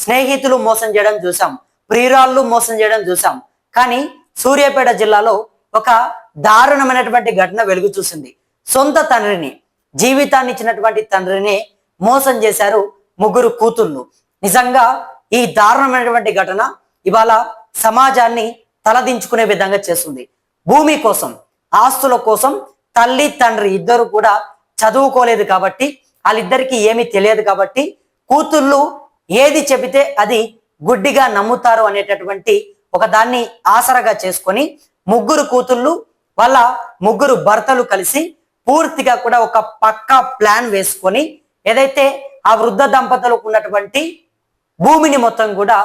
స్నేహితులు మోసం చేయడం చూసాం, ప్రియురాళ్ళు మోసం చేయడం చూసాం. కానీ సూర్యాపేట జిల్లాలో ఒక దారుణమైనటువంటి ఘటన వెలుగు చూసింది. సొంత తండ్రిని, జీవితాన్ని ఇచ్చినటువంటి తండ్రిని మోసం చేశారు ముగ్గురు కూతుళ్ళు. నిజంగా ఈ దారుణమైనటువంటి ఘటన ఇవాళ సమాజాన్ని తలదించుకునే విధంగా చేస్తుంది. భూమి కోసం, ఆస్తుల కోసం తల్లి తండ్రి ఇద్దరు కూడా చదువుకోలేదు కాబట్టి, వాళ్ళిద్దరికి ఏమీ తెలియదు కాబట్టి కూతుళ్ళు ఏది చెబితే అది గుడ్డిగా నమ్ముతారు అనేటటువంటి ఒక దాన్ని ఆసరగా చేసుకొని ముగ్గురు కూతుళ్ళు వాళ్ళ ముగ్గురు భర్తలు కలిసి పూర్తిగా కూడా ఒక పక్కా ప్లాన్ వేసుకొని ఏదైతే ఆ వృద్ధ దంపతులకు ఉన్నటువంటి భూమిని మొత్తం కూడా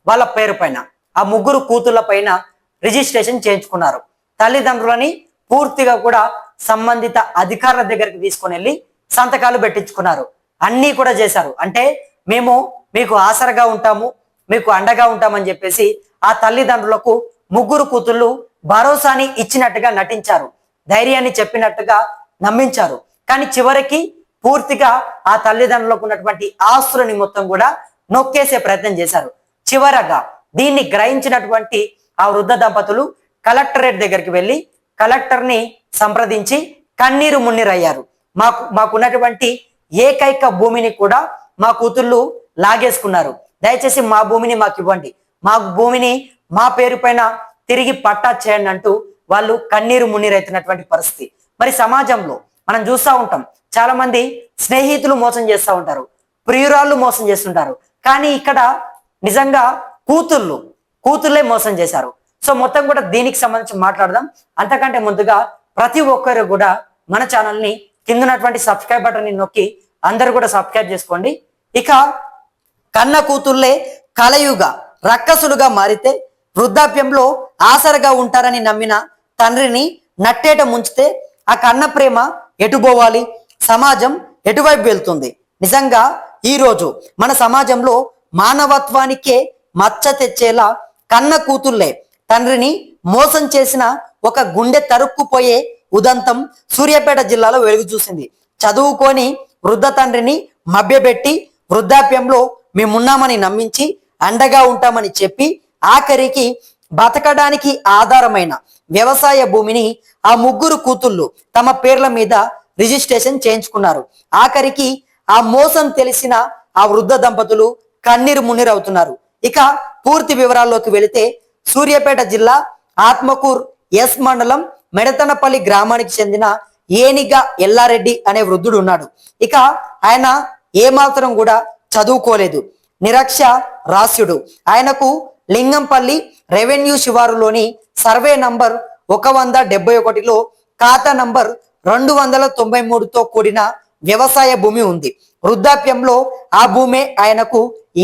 వాళ్ళ పేరు పైన, ఆ ముగ్గురు కూతుళ్ళ పైన రిజిస్ట్రేషన్ చేయించుకున్నారు. తల్లిదండ్రులని పూర్తిగా కూడా సంబంధిత అధికారుల దగ్గరికి తీసుకొని వెళ్ళి సంతకాలు పెట్టించుకున్నారు. అన్నీ కూడా చేశారు. అంటే మేము మీకు ఆసరగా ఉంటాము, మీకు అండగా ఉంటామని చెప్పేసి ఆ తల్లిదండ్రులకు ముగ్గురు కూతుళ్ళు భరోసాని ఇచ్చినట్టుగా నటించారు, ధైర్యాన్ని చెప్పినట్టుగా నమ్మించారు. కానీ చివరికి పూర్తిగా ఆ తల్లిదండ్రులకు ఉన్నటువంటి ఆస్తులని మొత్తం కూడా నొక్కేసే ప్రయత్నం చేశారు. చివరగా దీన్ని గ్రహించినటువంటి ఆ వృద్ధ దంపతులు కలెక్టరేట్ దగ్గరికి వెళ్ళి కలెక్టర్ని సంప్రదించి కన్నీరు మున్నీరయ్యారు. మాకున్నటువంటి ఏకైక భూమిని కూడా మా కూతుళ్ళు లాగేసుకున్నారు, దయచేసి మా భూమిని మాకు ఇవ్వండి, మా భూమిని మా పేరు పైన తిరిగి పట్టా చేయండి అంటూ వాళ్ళు కన్నీరు మున్నీరైతున్నటువంటి పరిస్థితి. మరి సమాజంలో మనం చూస్తూ ఉంటాం, చాలా మంది స్నేహితులు మోసం చేస్తూ ఉంటారు, ప్రియురాళ్ళు మోసం చేస్తుంటారు. కానీ ఇక్కడ నిజంగా కూతుళ్ళే మోసం చేశారు. సో మొత్తం కూడా దీనికి సంబంధించి మాట్లాడదాం. అంతకంటే ముందుగా ప్రతి ఒక్కరు కూడా మన ఛానల్ని కింద ఉన్నటువంటి సబ్స్క్రైబ్ బటన్ని నొక్కి అందరూ కూడా సబ్స్క్రైబ్ చేసుకోండి. ఇక కన్న కూతుళ్ళే కలయుగ రక్కసులుగా మారితే వృద్ధాప్యంలో ఆసరగా ఉంటారని నమ్మిన తండ్రిని నట్టేట ముంచితే ఆ కన్న ప్రేమ ఎటుపోవాలి, సమాజం ఎటువైపు వెళ్తుంది? నిజంగా ఈరోజు మన సమాజంలో మానవత్వానికే మచ్చ తెచ్చేలా కన్న కూతుళ్ళే తండ్రిని మోసం చేసిన ఒక గుండె తరుక్కుపోయే ఉదంతం సూర్యాపేట జిల్లాలో వెలుగు చూసింది. చదువుకొని వృద్ధ తండ్రిని మభ్యపెట్టి వృద్ధాప్యంలో మేమున్నామని నమ్మించి అండగా ఉంటామని చెప్పి ఆఖరికి బతకడానికి ఆధారమైన వ్యవసాయ భూమిని ఆ ముగ్గురు కూతుళ్ళు తమ పేర్ల మీద రిజిస్ట్రేషన్ చేయించుకున్నారు. ఆఖరికి ఆ మోసం తెలిసిన ఆ వృద్ధ దంపతులు కన్నీరు మున్నీరవుతున్నారు. ఇక పూర్తి వివరాల్లోకి వెళితే సూర్యాపేట జిల్లా ఆత్మకూర్ ఎస్ మండలం మెడతనపల్లి గ్రామానికి చెందిన ఏనిగా ఎల్లారెడ్డి అనే వృద్ధుడు ఉన్నాడు. ఇక ఆయన ఏమాత్రం కూడా చదువుకోలేదు, నిరక్షరాస్యుడు. ఆయనకు లింగంపల్లి రెవెన్యూ శివారులోని సర్వే నంబర్ 171లో ఖాతా నంబర్ 293తో కూడిన వ్యవసాయ భూమి ఉంది. వృద్ధాప్యంలో ఆ భూమే ఆయనకు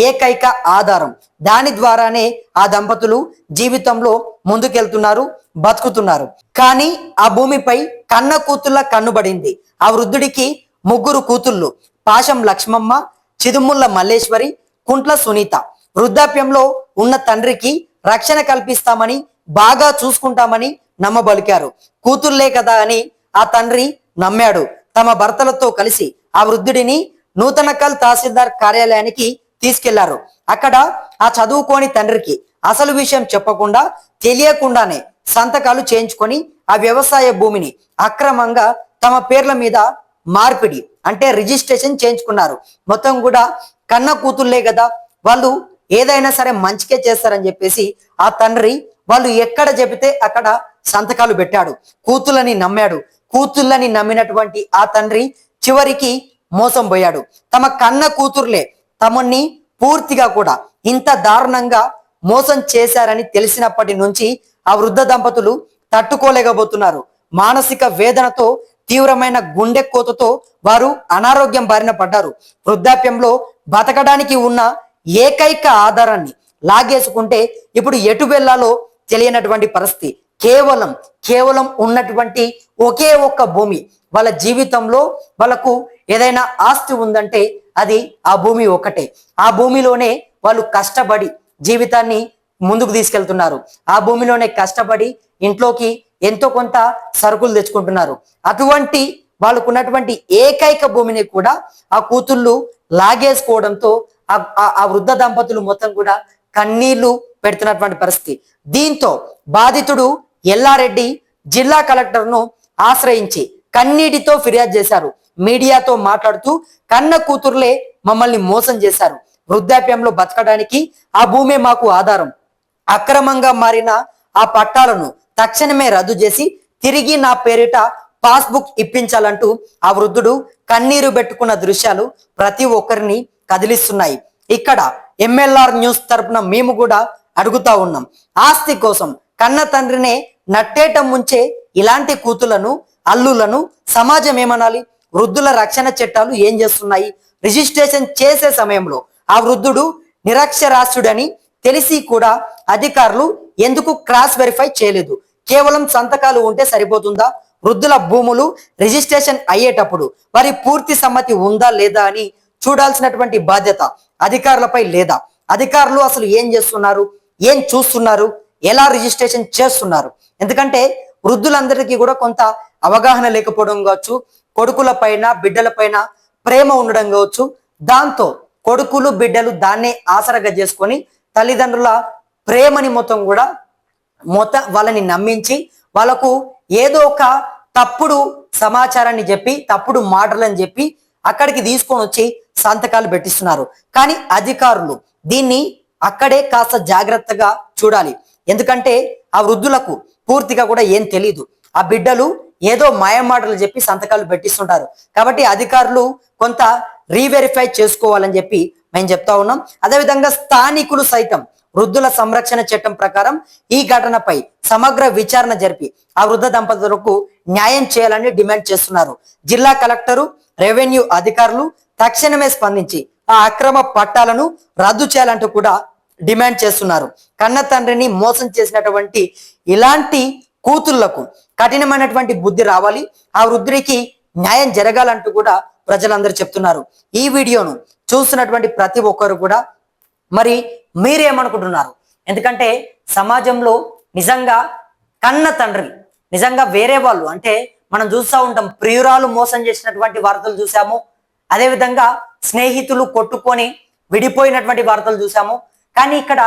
ఏకైక ఆధారం. దాని ద్వారానే ఆ దంపతులు జీవితంలో ముందుకెళ్తున్నారు, బతుకుతున్నారు. కానీ ఆ భూమిపై కన్న కూతుళ్ళ కన్నుబడింది. ఆ వృద్ధుడికి ముగ్గురు కూతుళ్ళు, పాశం లక్ష్మమ్మ, చిదుముల్ల మల్లేశ్వరి, కుంట్ల సునీత. వృద్ధాప్యంలో ఉన్న తండ్రికి రక్షణ కల్పిస్తామని, బాగా చూసుకుంటామని నమ్మబలికారు. కూతుళ్లే కదా అని ఆ తండ్రి నమ్మాడు. తమ భర్తలతో కలిసి ఆ వృద్ధుడిని నూతనకల్ తహసీల్దార్ కార్యాలయానికి తీసుకెళ్లారు. అక్కడ ఆ చదువుకోని తండ్రికి అసలు విషయం చెప్పకుండా, తెలియకుండానే సంతకాలు చేయించుకొని ఆ వ్యవసాయ భూమిని అక్రమంగా తమ పేర్ల మీద మార్పిడి అంటే రిజిస్ట్రేషన్ చేయించుకున్నారు. మొత్తం కూడా కన్న కూతుళ్లే కదా, వాళ్ళు ఏదైనా సరే మంచికే చేస్తారని చెప్పేసి ఆ తండ్రి వాళ్ళు ఎక్కడ చెబితే అక్కడ సంతకాలు పెట్టాడు. కూతుళ్ళని నమ్మాడు. కూతుళ్ళని నమ్మినటువంటి ఆ తండ్రి చివరికి మోసం పోయాడు. తమ కన్న కూతుర్లే తమని పూర్తిగా కూడా ఇంత దారుణంగా మోసం చేశారని తెలిసినప్పటి నుంచి ఆ వృద్ధ దంపతులు తట్టుకోలేకపోతున్నారు. మానసిక వేదనతో, తీవ్రమైన గుండె కోతతో వారు అనారోగ్యం బారిన పడ్డారు. వృద్ధాప్యంలో బతకడానికి ఉన్న ఏకైక ఆధారాన్ని లాగేసుకుంటే ఇప్పుడు ఎటు వెళ్లాలో తెలియనటువంటి పరిస్థితి. కేవలం ఉన్నటువంటి ఒకే ఒక్క భూమి, వాళ్ళ జీవితంలో వాళ్ళకు ఏదైనా ఆస్తి ఉందంటే అది ఆ భూమి ఒకటే. ఆ భూమిలోనే వాళ్ళు కష్టపడి జీవితాన్ని ముందుకు తీసుకెళ్తున్నారు. ఆ భూమిలోనే కష్టపడి ఇంట్లోకి ఎంతో కొంత సరుకులు తెచ్చుకుంటున్నారు. అటువంటి వాళ్ళకున్నటువంటి ఏకైక భూమిని కూడా ఆ కూతుళ్ళు లాగేసుకోవడంతో ఆ వృద్ధ దంపతులు మొత్తం కూడా కన్నీళ్లు పెడుతున్నటువంటి పరిస్థితి. దీంతో బాధితుడు ఎల్లారెడ్డి జిల్లా కలెక్టర్ను ఆశ్రయించి కన్నీటితో ఫిర్యాదు చేశారు. మీడియాతో మాట్లాడుతూ కన్న కూతుర్లే మమ్మల్ని మోసం చేశారు. వృద్ధాప్యంలో బతకడానికి ఆ భూమే మాకు ఆధారం. అక్రమంగా మారిన ఆ పట్టాలను తక్షణమే రద్దు చేసి తిరిగి నా పేరిట పాస్బుక్ ఇప్పించాలంటూ ఆ వృద్ధుడు కన్నీరు పెట్టుకున్న దృశ్యాలు ప్రతి ఒక్కరిని కదిలిస్తున్నాయి. ఇక్కడ ఎంఎల్ఆర్ న్యూస్ తరపున మేము కూడా అడుగుతా ఉన్నాం. ఆస్తి కోసం కన్న తండ్రినే నట్టేట ముంచే ఇలాంటి కూతులను అల్లులను సమాజం ఏమనాలి? వృద్ధుల రక్షణ చట్టాలు ఏం చేస్తున్నాయి? రిజిస్ట్రేషన్ చేసే సమయంలో ఆ వృద్ధుడు నిరక్షరాస్యుడని తెలిసి కూడా అధికారులు ఎందుకు క్రాస్ వెరిఫై చేయలేదు? కేవలం సంతకాలు ఉంటే సరిపోతుందా? వృద్ధుల భూములు రిజిస్ట్రేషన్ అయ్యేటప్పుడు వారి పూర్తి సమ్మతి ఉందా లేదా అని చూడాల్సినటువంటి బాధ్యత అధికారులపై లేదా? అధికారులు అసలు ఏం చేస్తున్నారు, ఏం చూస్తున్నారు, ఎలా రిజిస్ట్రేషన్ చేస్తున్నారు? ఎందుకంటే వృద్ధులందరికీ కూడా కొంత అవగాహన లేకపోవడం కావచ్చు, కొడుకుల పైన బిడ్డల పైన ప్రేమ ఉండడం కావచ్చు. దాంతో కొడుకులు బిడ్డలు దాన్నే ఆసరగా చేసుకొని తల్లిదండ్రుల ప్రేమని మొత్తం వాళ్ళని నమ్మించి వాళ్ళకు ఏదో ఒక తప్పుడు సమాచారాన్ని చెప్పి తప్పుడు మాటలని చెప్పి అక్కడికి తీసుకొని వచ్చి సంతకాలు పెట్టిస్తున్నారు. కానీ అధికారులు దీన్ని అక్కడే కాస్త జాగ్రత్తగా చూడాలి. ఎందుకంటే ఆ వృద్ధులకు పూర్తిగా కూడా ఏం తెలీదు. ఆ బిడ్డలు ఏదో మాయమాటలు చెప్పి సంతకాలు పెట్టిస్తుంటారు. కాబట్టి అధికారులు కొంత రీవెరిఫై చేసుకోవాలని చెప్పి మేము చెప్తా ఉన్నాం. అదేవిధంగా స్థానికులు సైతం వృద్ధుల సంరక్షణ చట్టం ప్రకారం ఈ ఘటనపై సమగ్ర విచారణ జరిపి ఆ వృద్ధ దంపతులకు న్యాయం చేయాలని డిమాండ్ చేస్తున్నారు. జిల్లా కలెక్టరు, రెవెన్యూ అధికారులు తక్షణమే స్పందించి ఆ అక్రమ పట్టాలను రద్దు చేయాలంటూ కూడా డిమాండ్ చేస్తున్నారు. కన్న తండ్రిని మోసం చేసినటువంటి ఇలాంటి కూతుళ్లకు కఠినమైనటువంటి బుద్ధి రావాలి, ఆ వృద్ధుడికి న్యాయం జరగాలంటూ కూడా ప్రజలందరూ చెప్తున్నారు. ఈ వీడియోను చూస్తున్నటువంటి ప్రతి ఒక్కరు కూడా మరి మీరేమనుకుంటున్నారు? ఎందుకంటే సమాజంలో నిజంగా కన్న తండ్రి నిజంగా వేరే వాళ్ళు అంటే మనం చూస్తూ ఉంటాం, ప్రియురాలు మోసం చేసినటువంటి వార్తలు చూసాము. అదేవిధంగా స్నేహితులు కొట్టుకొని విడిపోయినటువంటి వార్తలు చూసాము. కానీ ఇక్కడ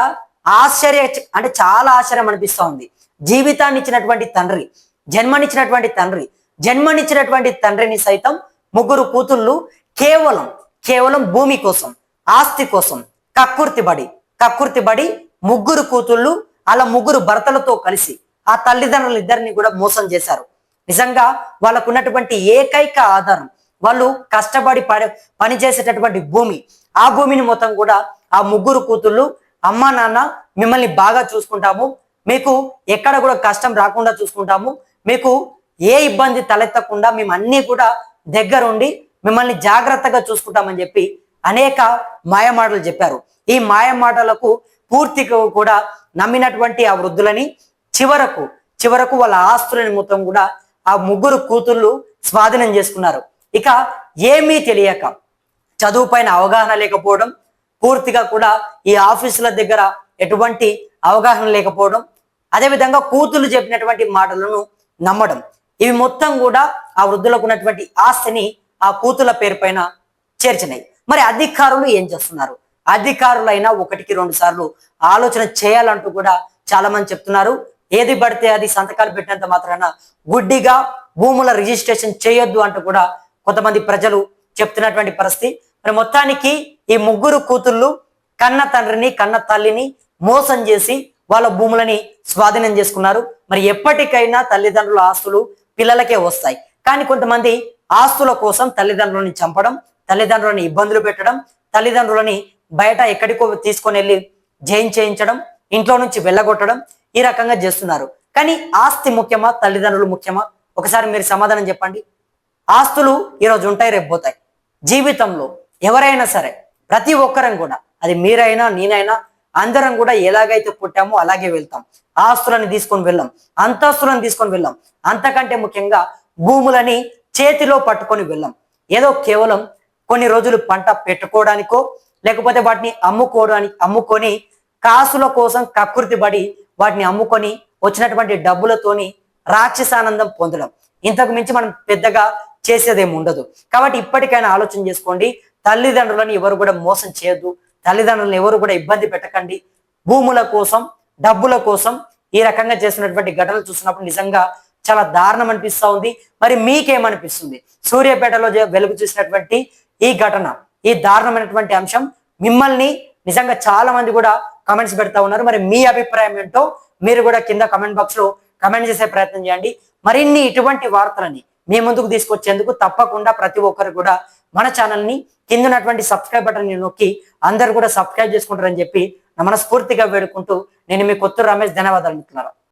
అంటే చాలా ఆశ్చర్యం అనిపిస్తూ ఉంది. జీవితాన్ని ఇచ్చినటువంటి తండ్రి, జన్మనిచ్చినటువంటి తండ్రిని సైతం ముగ్గురు కూతుళ్ళు కేవలం భూమి కోసం, ఆస్తి కోసం కక్కుర్తిబడి ముగ్గురు కూతుళ్ళు అలా ముగ్గురు భర్తలతో కలిసి ఆ తల్లిదండ్రులు ఇద్దరిని కూడా మోసం చేశారు. నిజంగా వాళ్ళకు ఉన్నటువంటి ఏకైక ఆధారం వాళ్ళు కష్టపడి పని చేసేటటువంటి భూమి. ఆ భూమిని మొత్తం కూడా ఆ ముగ్గురు కూతుళ్ళు అమ్మా నాన్న మిమ్మల్ని బాగా చూసుకుంటాము, మీకు ఎక్కడ కూడా కష్టం రాకుండా చూసుకుంటాము, మీకు ఏ ఇబ్బంది తలెత్తకుండా మేము అన్ని కూడా దగ్గరుండి మిమ్మల్ని జాగ్రత్తగా చూసుకుంటామని చెప్పి అనేక మాయమాటలు చెప్పారు. ఈ మాయమాటలకు పూర్తిగా కూడా నమ్మినటువంటి ఆ వృద్ధులని చివరకు వాళ్ళ ఆస్తులని మొత్తం కూడా ఆ ముగ్గురు కూతుళ్ళు స్వాధీనం చేసుకున్నారు. ఇక ఏమీ తెలియక, చదువు పైన అవగాహన లేకపోవడం, పూర్తిగా కూడా ఈ ఆఫీసుల దగ్గర ఎటువంటి అవగాహన లేకపోవడం, అదేవిధంగా కూతుళ్ళు చెప్పినటువంటి మాటలను నమ్మడం, ఇవి మొత్తం కూడా ఆ వృద్ధులకు ఉన్నటువంటి ఆస్తిని ఆ కూతుళ్ళ పేరు పైన చేర్చినాయి. మరి అధికారులు ఏం చేస్తున్నారు? అధికారులైనా 1-2 సార్లు ఆలోచన చేయాలంటూ కూడా చాలా మంది చెప్తున్నారు. ఏది పడితే అది సంతకాలు పెట్టినంత మాత్రాన గుడ్డిగా భూముల రిజిస్ట్రేషన్ చేయొద్దు అంటూ కూడా కొంతమంది ప్రజలు చెప్తున్నటువంటి పరిస్థితి. మరి మొత్తానికి ఈ ముగ్గురు కూతుళ్ళు కన్న తండ్రిని కన్న తల్లిని మోసం చేసి వాళ్ళ భూములని స్వాధీనం చేసుకున్నారు. మరి ఎప్పటికైనా తల్లిదండ్రుల ఆస్తులు పిల్లలకే వస్తాయి. కానీ కొంతమంది ఆస్తుల కోసం తల్లిదండ్రులని చంపడం, తల్లిదండ్రులని ఇబ్బందులు పెట్టడం, తల్లిదండ్రులని బయట ఎక్కడికో తీసుకొని వెళ్ళి జైన్ చేయించడం, ఇంట్లో నుంచి వెళ్ళగొట్టడం, ఈ రకంగా చేస్తున్నారు. కానీ ఆస్తి ముఖ్యమా, తల్లిదండ్రులు ముఖ్యమా? ఒకసారి మీరు సమాధానం చెప్పండి. ఆస్తులు ఈరోజు ఉంటాయి, రేపు పోతాయి. జీవితంలో ఎవరైనా సరే ప్రతి ఒక్కరం కూడా, అది మీరైనా నేనైనా, అందరం కూడా ఎలాగైతే పుట్టామో అలాగే వెళ్తాం. ఆస్తులని తీసుకొని వెళ్ళాం, అంతస్తులను తీసుకొని వెళ్ళాం, అంతకంటే ముఖ్యంగా భూములని చేతిలో పట్టుకొని వెళ్ళాం. ఏదో కేవలం కొన్ని రోజులు పంట పెట్టుకోవడానికో లేకపోతే వాటిని అమ్ముకొని కాసుల కోసం కక్కుర్తిబడి వాటిని అమ్ముకొని వచ్చినటువంటి డబ్బులతోని రాక్షసానందం పొందడం, ఇంతకు మించి మనం పెద్దగా చేసేదేమి ఉండదు. కాబట్టి ఇప్పటికైనా ఆలోచన చేసుకోండి. తల్లిదండ్రులను ఎవరు కూడా మోసం చేయొద్దు, తల్లిదండ్రులను ఎవరు కూడా ఇబ్బంది పెట్టకండి. భూముల కోసం, డబ్బుల కోసం ఈ రకంగా చేస్తున్నటువంటి ఘటనలు చూసినప్పుడు నిజంగా చాలా దారుణం అనిపిస్తా ఉంది. మరి మీకేమనిపిస్తుంది? సూర్యాపేటలో వెలుగు చూసినటువంటి ఈ ఘటన, ఈ దారుణమైనటువంటి అంశం మిమ్మల్ని నిజంగా చాలా మంది కూడా కమెంట్స్ పెడతా ఉన్నారు. మరి మీ అభిప్రాయం ఏంటో మీరు కూడా కింద కమెంట్ బాక్స్ లో కమెంట్ చేసే ప్రయత్నం చేయండి. మరిన్ని ఇటువంటి వార్తలని మీ ముందుకు తీసుకొచ్చేందుకు తప్పకుండా ప్రతి ఒక్కరు కూడా మన ఛానల్ ని కింద ఉన్నటువంటి సబ్స్క్రైబ్ బటన్ ని నొక్కి అందరు కూడా సబ్స్క్రైబ్ చేసుకుంటారని చెప్పి మనస్ఫూర్తిగా వేడుకుంటూ నేను మీ కొత్తూరు రమేష్. ధన్యవాదాలు మిత్రులారా.